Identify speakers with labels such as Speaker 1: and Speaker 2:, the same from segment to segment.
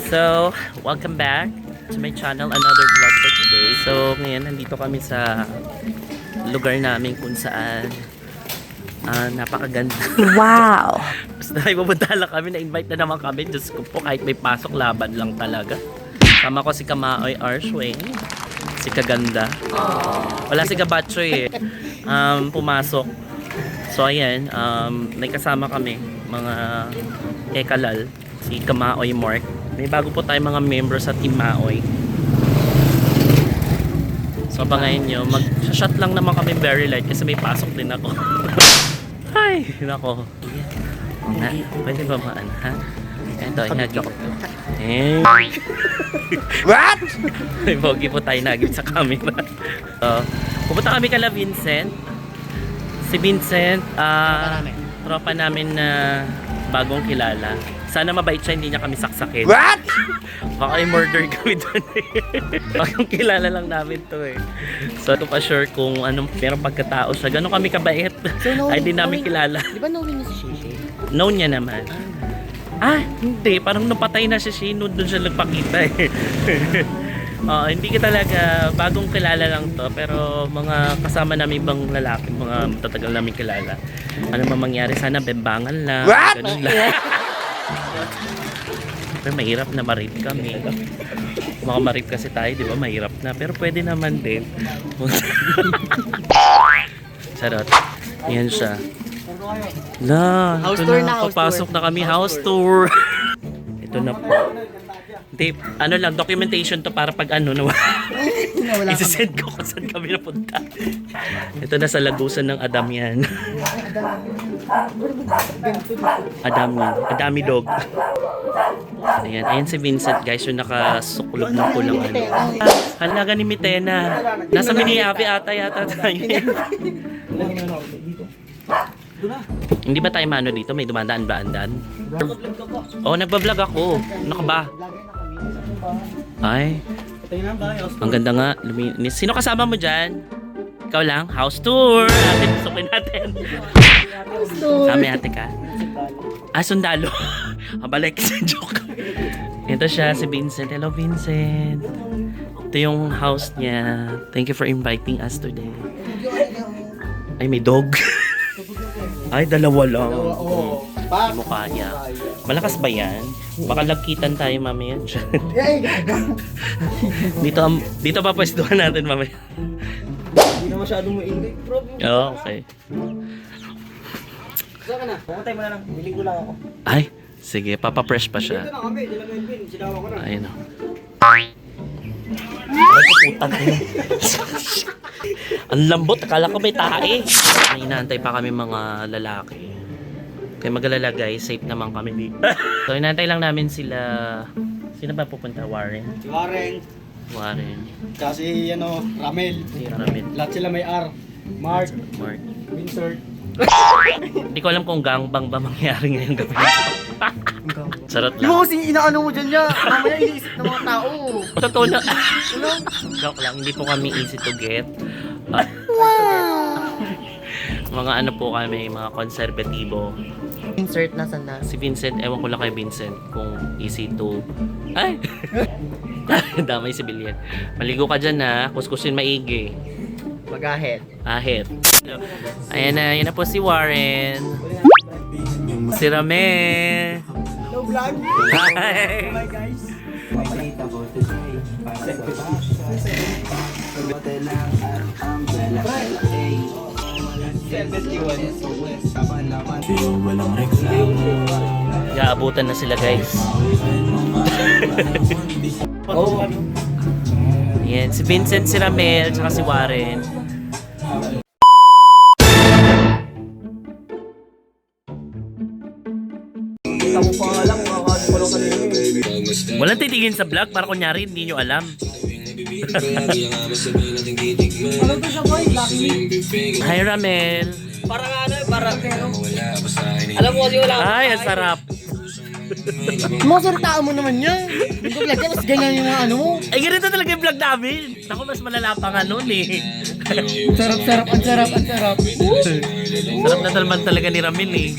Speaker 1: So, welcome back to my channel, another vlog for today. So, ngayon nandito kami sa lugar namin kung saan napakaganda.
Speaker 2: Wow!
Speaker 1: Basta may pupunta lang kami, na-invite na naman kami. Diyos ko po, kahit may pasok, laban lang talaga. Sama ko si Kamaoy Arshwing, si Kaganda. Wala si Gabatchoy pumasok. So ayan, may kasama kami, mga Ekalal, si Kamaoy Mark. May bago po tayong mga members sa Team Maoy. So abangayin nyo, mag-shot lang naman kami very light kasi may pasok din ako. Ay, nako. Na, pwede ba maan, ha? Ito, inagip ko. What? May pogi po tayo nagip sa camera. So, pupunta kami kala Vincent. Si Vincent, tropa namin na bagong kilala. Sana mabait siya, hindi niya kami saksakin. What? Baka i-murder kami doon eh. Bagong kilala lang namin to eh. So, ito pa sure kung anong merong pagkatao siya. Gano'n kami kabait. So, ay, di namin kilala.
Speaker 2: Di ba knowing niya si Shishi?
Speaker 1: Known niya naman. Hindi. Parang napatay na si Shino. Doon siya nagpakita eh. Hindi ka talaga, bagong kilala lang to. Pero mga kasama namin ibang lalaki, mga matatagal namin kilala. Ano ba mangyari? Sana bembangan lang. What? Ganun lang. Pero mahirap na ma-rape kami. Mga ma-rape kasi tayo, di ba? Mahirap na. Pero pwede naman din. Sarot. Yan siya.
Speaker 2: House tour na, house
Speaker 1: papasok
Speaker 2: tour.
Speaker 1: na kami, house tour. Ito na po. Hindi, ano lang, documentation to para pag ano, isisend ko kung saan kami napunta. Ito na sa lagusan ng Adam yan. Adami dog. Ayan, ayan si Vincent guys, yung nakasuklog ng pulang ano. Halaga ni Mitena. Nasa Miniapi ata tayo. Hindi ba tayo maano dito? May dumadaan ba andan? Oo, nagbablog ako. Ano ka ba? Ay, ang ganda nga. Sino kasama mo dyan? Ikaw lang? House tour! Atin, sukin natin. Kami ate ka? Sundalo. Balik sa joke. Ito siya, si Vincent. Hello, Vincent. Ito yung house niya. Thank you for inviting us today. Ay, may dog. Ay, dalawa lang. Mukha niya. Malakas ba yan? Baka lagkitan tayo mamaya dyan. dito pa pwestuhan natin mamaya.
Speaker 3: Hindi na masyadong mainit, bro.
Speaker 1: Oh, okay.
Speaker 3: Saan ka na? Pumatay mo na lang. Biligo lang ako.
Speaker 1: Ay, sige. Papapress pa siya.
Speaker 3: Dito na kami. Dila Melvin. Silawan ko na.
Speaker 1: Ayun o. Putang ina. Ang lambot. Akala ko may tae. May inaantay pa kami mga lalaki. Kaya mag-alala guys. Safe naman kami dito. So, inaantay lang namin sila. Sino ba pupunta? Warren?
Speaker 3: Si Warren.
Speaker 1: Warren.
Speaker 3: Kasi Ramel.
Speaker 1: Si Ramit.
Speaker 3: Lahat sila may R. Mark.
Speaker 1: Mark.
Speaker 3: Vincent.
Speaker 1: Hindi ko alam kung gangbang ba mangyari ngayong gabi. Sarot
Speaker 3: Di mo
Speaker 1: lang.
Speaker 3: kasi inaano mo dyan niya. Mamaya iniisip ng mga tao.
Speaker 1: Totoo na. Joke lang. Hindi po kami easy to get. Mga ano po kami, mga konserbatibo.
Speaker 2: Insert na sana.
Speaker 1: Si Vincent, ewan ko lang kay Vincent kung easy to... Ay! Damay si Bilyan. Maligo ka dyan na, kuskusin maigi.
Speaker 2: Mag-ahead.
Speaker 1: Ahit. Ayan na po si Warren. Si Rame.
Speaker 3: Hello, vlog.
Speaker 1: Hi!
Speaker 3: Bye, guys.
Speaker 1: Gaabutan na sila guys. Ayan, si Vincent, si Ramel, tsaka si Warren.
Speaker 3: Kita mo pa lang. Makakasipalo ka nila.
Speaker 1: Walang titigin sa vlog para kunyari hindi nyo alam.
Speaker 3: Ano to siya, boy? Lucky.
Speaker 1: Hi Ramel.
Speaker 3: Parang parang alam mo kasi wala.
Speaker 1: Ay, ang sarap.
Speaker 2: Mga salitaan mo naman yan. Hindi ko lagyan, mas ganyan yung mga ano mo.
Speaker 1: Ay, ganito talaga yung vlog namin. Ako mas malala pa nga nun eh.
Speaker 2: Sarap, ang sarap.
Speaker 1: Sarap na naman talaga ni Ramel eh.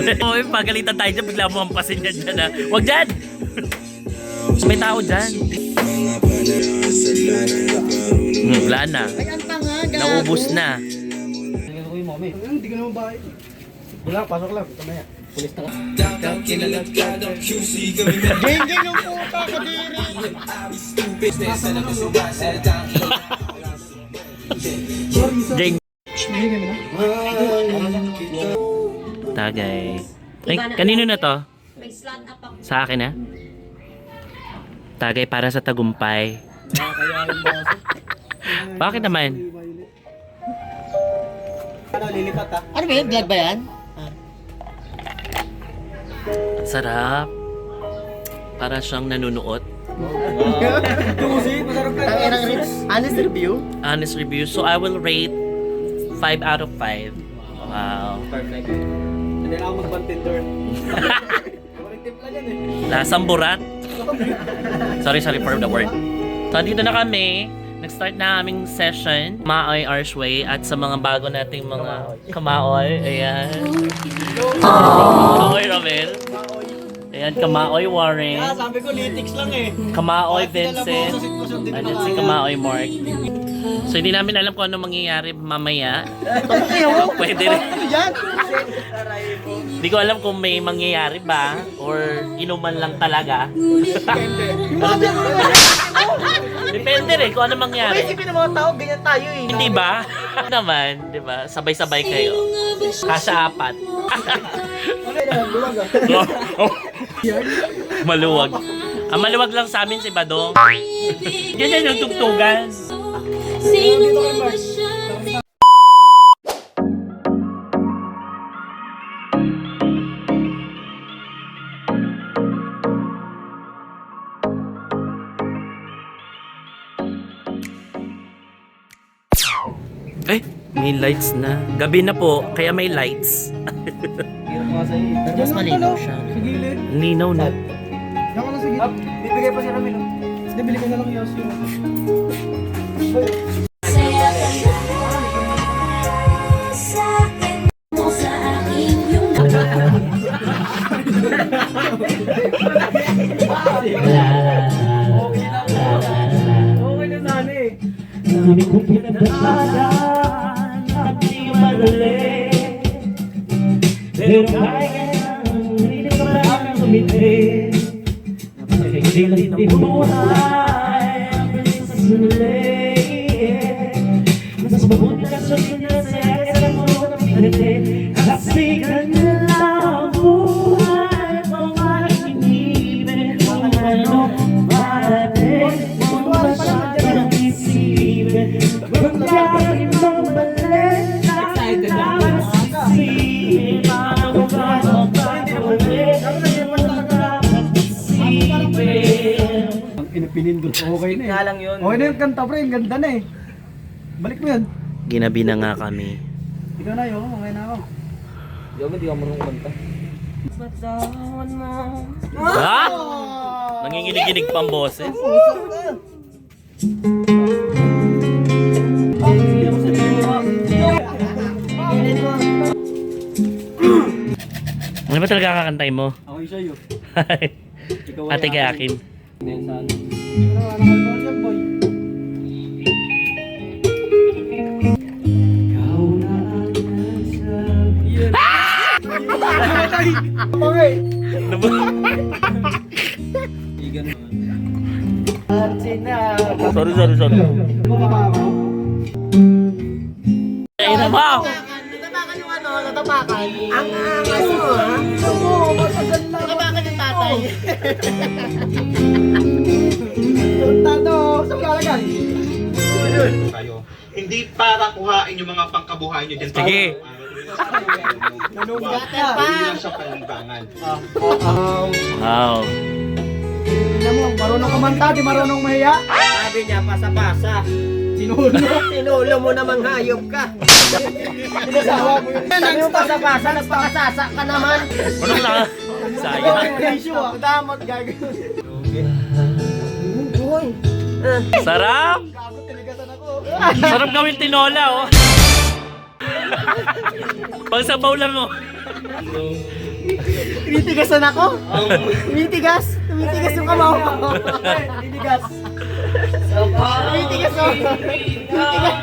Speaker 1: Oo, pagalitan tayo dyan, bigla mo hampasin yan dyan ha. Huwag dyan! May tao dyan. Wala na.
Speaker 2: Ay, ang tanga, gago.
Speaker 1: Naubos na.
Speaker 2: Hindi ka naman bahay. Wala, pasok lang. Kamaya. Pulis na ka. Geng-geng yung puta, kadiri.
Speaker 1: Jeng. Tagay. Ay, kanino na to?
Speaker 4: May slot up ako.
Speaker 1: Sa akin na? Tagay para sa tagumpay. Bakit naman?
Speaker 2: Ano ba yun? Vlog ba yan?
Speaker 1: Sarap. Para siyang nanunuot.
Speaker 2: Ang erang rich. Honest review?
Speaker 1: Honest review. So I will rate 5 out of 5. Wow.
Speaker 5: Perfect. Hindi na ako mag-contender.
Speaker 1: Lasang burat. Sorry for the word. So dito na kami. Nag-start na aming session. Kamaoy Archway at sa mga bago nating mga kamaoy. Ayan. Kamaoy Ramel. Ayan, Kamaoy Warren.
Speaker 5: Sabi ko, litix lang eh.
Speaker 1: Kamaoy Vincent. Ayan si Kamaoy Mark. So hindi namin alam kung ano mangyayari mamaya. Pwede rin.
Speaker 2: Yan!
Speaker 1: Hindi ko alam kung may mangyayari ba or inuman lang talaga. Depende rin kung ano mangyari.
Speaker 2: Isipin ng mga tao, ganyan tayo eh.
Speaker 1: Hindi ba? Naman, 'di ba? Sabay-sabay kayo. Kasya 4. Maluwag. Ang maluwag lang sa amin si Badong. Yan yung tugtugan.
Speaker 4: Sino nga ba siya?
Speaker 1: Eh, may lights na. Gabi na po, kaya may lights.
Speaker 2: Mas malinaw siya.
Speaker 1: Linaw na.
Speaker 5: Diyan ka na sige. Bibigay pa si Ramil. Hindi, bili ko na lang yung Yossi.
Speaker 4: Saya ka na sa akin mo sa akin yung
Speaker 5: Okay na sana eh.
Speaker 1: Sabi kong pinagdaanan at di madali. Pero kaya hindi ka lang sumiti. Napakagilid ng buhay ang bilis sa sandali. Mas mabuti ka sa pinasaya sa mga pinagdali. Kasi ganyan lang ang buhay kung aking inibig kung ano marating. Kung masyadong isipin pagkain mong balik. Excited na isipin magbago pa ulit.
Speaker 5: Ang inapinindot. Okay na eh. Nga lang yun. Okay na yung kanta pre. Ang ganda na eh. Balik mo yan.
Speaker 1: Ginabi na nga kami.
Speaker 5: Ikaw na yun. Okay na ako. Hindi ako marunong kanta.
Speaker 1: Ha? Nanginginig-ginig pa ang boses. Ano ba talaga kakantay mo?
Speaker 5: Ako yung sa'yo.
Speaker 1: Ate kay akin.
Speaker 5: Hindi sa ano. Ano ka yan boy? Ikaw na ang nasabi. Okay.
Speaker 1: Ano ba? Sorry. Ay, nabaw!
Speaker 2: Natapakan yung ano, natapakan. Ang angas mo ha? Oo, matagal lang. Natapakan yung tatay.
Speaker 5: Tado, saan ka lalagay?
Speaker 6: Kayo. Hindi para kuhain yung mga pangkabuhayan nyo dyan.
Speaker 1: Sige.
Speaker 5: Nanugat
Speaker 2: Gatel pa.
Speaker 6: Hindi lang siya palimbangan.
Speaker 1: Wow.
Speaker 5: Tignan mo, marunong kumanta, di marunong mahiya.
Speaker 2: Sabi niya, pasa-pasa.
Speaker 5: Sinulo.
Speaker 2: Sinulo mo namang hayop ka.
Speaker 5: Sinasawa mo yun.
Speaker 2: Sabi mo pasa-pasa, nagpakasasa ka naman.
Speaker 1: Ano na? Sayang.
Speaker 5: Ratio ah. Damot gagawin.
Speaker 2: Uy.
Speaker 1: Sarap!
Speaker 5: Gago, tinigatan ako.
Speaker 1: Sarap gawin tinola, oh. Pang sabaw lang, oh.
Speaker 2: Tinitigasan ako? Tumitigas yung kamao ko. Tinitigas. Tumitigas ako. Tumitigas.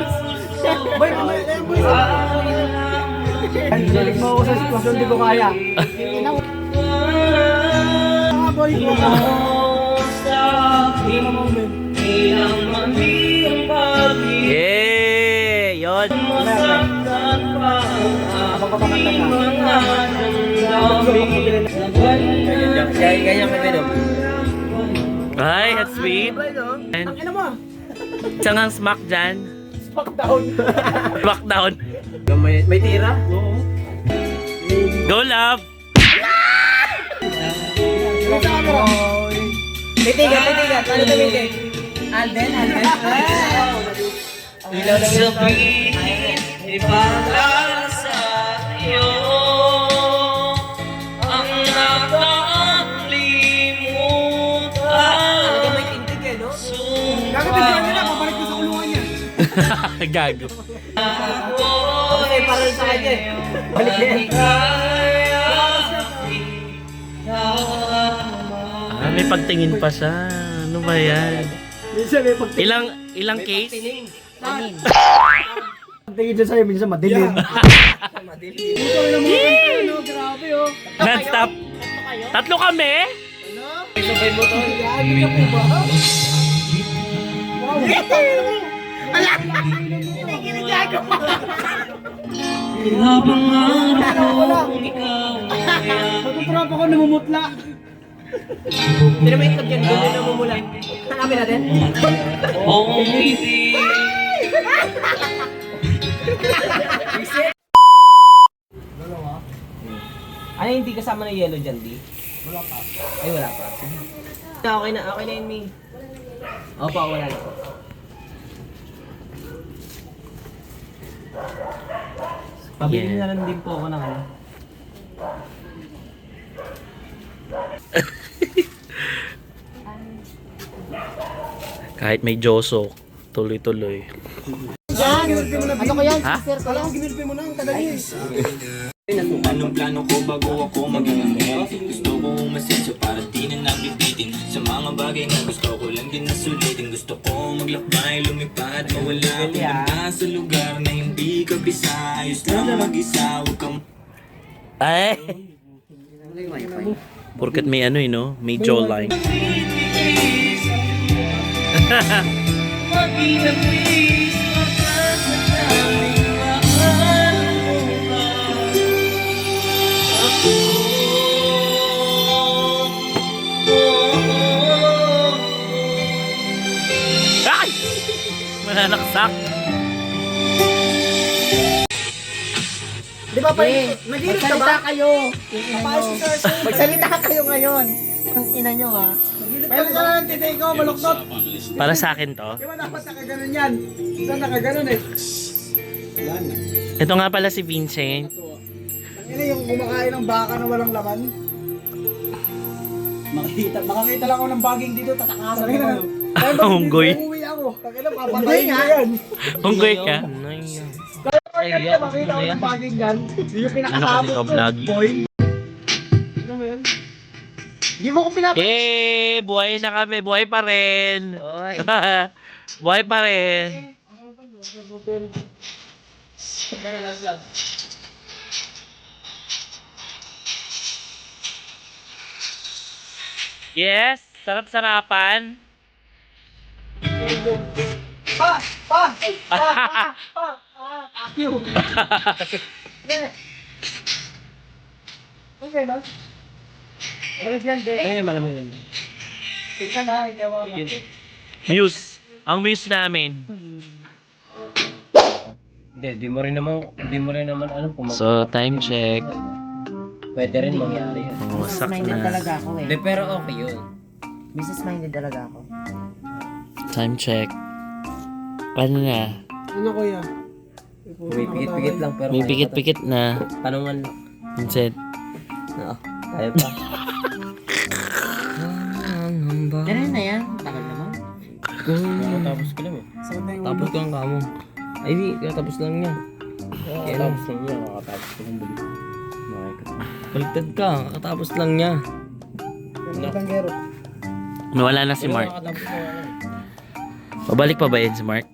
Speaker 2: Boy, boy.
Speaker 5: Balik mo ako sa sitwasyon, di ko kaya. Boy, ko ka.
Speaker 1: Yeah! Yun!
Speaker 2: Ganyan ka din.
Speaker 1: Ay, that's sweet. And
Speaker 2: Ano mo?
Speaker 1: isang ang smack dyan.
Speaker 2: Smackdown.
Speaker 1: Smackdown.
Speaker 2: May tira?
Speaker 1: Go, love!
Speaker 2: Titigan. Ano tumitig? Alden. Ilaw lang yun. Talaga may tintig eh, no?
Speaker 5: Kakatigan nila, pabalik ko sa kulungan niya.
Speaker 1: Gago.
Speaker 2: Okay, parang sa kanya eh. Balik na yan.
Speaker 1: Ah, may pagtingin pa siya. Ano ba yan?
Speaker 5: Minsan may pagtingin
Speaker 1: Ilang case?
Speaker 5: dyan sa'yo, minsan madilim. Ito rin ang mga kanta, no? Grabe, oh.
Speaker 1: Non-stop. Tatlo kami?
Speaker 2: Sabay mo to.
Speaker 5: Ano na po ba? Wow. Matutrap ako, namumutla.
Speaker 2: Hindi naman itlog yan. Doon na mumula. Hanapin natin. Ano hindi kasama ng yellow dyan, Di? Wala pa. Ay, wala pa. Okay na yun, Mi. Opo, wala na po. Pabili na lang din po ako ng ano.
Speaker 1: Kahit may Joso, tuloy-tuloy.
Speaker 2: Ano ko yan?
Speaker 1: Ha?
Speaker 2: Sir ko yan?
Speaker 5: Ginilpi mo na, ang tagal niya eh.
Speaker 3: Anong plano ko bago ako maging gusto ko umasenso para di na nabibitin sa mga bagay na gusto ko lang din nasulitin. Gusto ko maglakbay, lumipad, mawala pumunta sa lugar na hindi ka bisa. Ayos lang mag-isa, huwag kang
Speaker 1: Ay! Porket may ano no? May jawline. Ay! Mananaksak.
Speaker 2: Di ba pa nag-iirip ka ba? Kayo. Magsalita kayo ngayon. Ang ina nyo ha.
Speaker 5: Meron ka na ng titay ko, maluktot.
Speaker 1: Para sa akin to.
Speaker 5: Di ba dapat nakaganon yan? Saan nakaganon eh? Wala na.
Speaker 1: Ito nga pala si Vincent.
Speaker 5: Ano yung kumakain ng baka na walang laman? Makakita lang ako ng baging dito, tatakasan ko.
Speaker 1: Unggoy.
Speaker 5: Uuwi ako. Takina, papatayin ko yan.
Speaker 1: Unggoy ka?
Speaker 5: Kaya makita ko ng baging yan. Yung
Speaker 1: Ano kasi
Speaker 5: pinakasabot
Speaker 1: to,
Speaker 5: ko,
Speaker 1: vlog?
Speaker 5: boy. Ano mo yan?
Speaker 2: Hindi mo ko pinapay.
Speaker 1: Eh, buhay na kami. Buhay pa rin. Buhay pa rin. Yes, sarap-sarapan.
Speaker 5: Okay na.
Speaker 2: Eh, malamig yun.
Speaker 5: Tingnan na, ikaw ako.
Speaker 1: Muse. Ang muse namin.
Speaker 2: Hindi, di mo rin naman alam kung
Speaker 1: So, time check.
Speaker 2: pwede rin mangyari yun.
Speaker 1: Wasak
Speaker 7: Business-minded
Speaker 1: na.
Speaker 7: talaga ako eh.
Speaker 2: Hindi, pero okay yun.
Speaker 7: Business-minded talaga ako.
Speaker 1: Time check. Ano na?
Speaker 5: Ano kuya?
Speaker 2: May pikit-pikit lang pero
Speaker 1: May
Speaker 2: kaya
Speaker 1: pikit-pikit na.
Speaker 2: pa to. Tanungan lang.
Speaker 1: Vincent.
Speaker 2: Oo, kaya pa.
Speaker 7: Ganun na yan. Tagal naman.
Speaker 2: Tapos ko lang eh. Tapos ko lang kamo. Ay, di, tapos lang niya. Kaya tapos lang niya, makatapos ko lang balik. Baligtad ka, katapos lang niya.
Speaker 5: Ano ang tanggero?
Speaker 1: Nawala na si Mark. Pabalik pa ba yun si Mark?